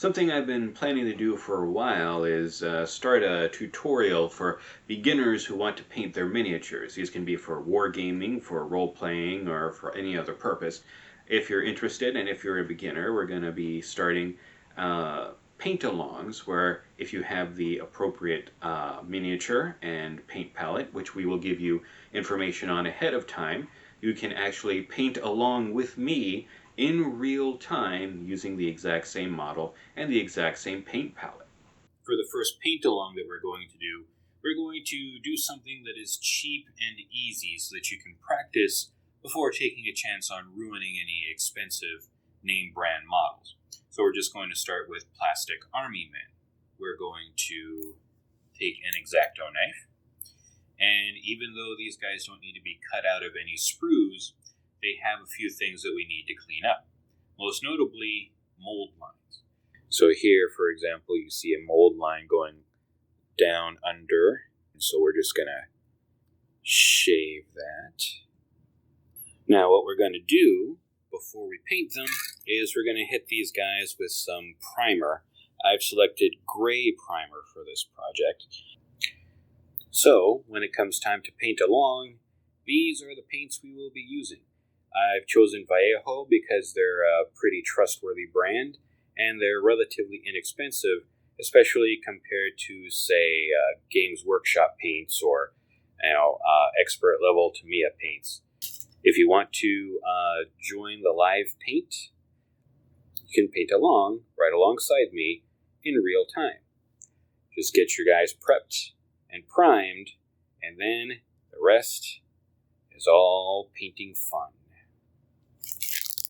Something I've been planning to do for a while is start a tutorial for beginners who want to paint their miniatures. These can be for wargaming, for role-playing, or for any other purpose. If you're interested and if you're a beginner, we're going to be starting paint-alongs where if you have the appropriate miniature and paint palette, which we will give you information on ahead of time, you can actually paint along with me in real time using the exact same model and the exact same paint palette. For the first paint along that we're going to do something that is cheap and easy so that you can practice before taking a chance on ruining any expensive name brand models. So we're just going to start with plastic army men. We're going to take an X-Acto knife, and even though these guys don't need to be cut out of any sprues, they have a few things that we need to clean up. Most notably, mold lines. So here, for example, you see a mold line going down under. So we're just going to shave that. Now what we're going to do before we paint them is we're going to hit these guys with some primer. I've selected gray primer for this project. So when it comes time to paint along, these are the paints we will be using. I've chosen Vallejo because they're a pretty trustworthy brand, and they're relatively inexpensive, especially compared to, say, Games Workshop paints or expert level Tamiya paints. If you want to join the live paint, you can paint along right alongside me in real time. Just get your guys prepped and primed, and then the rest is all painting fun.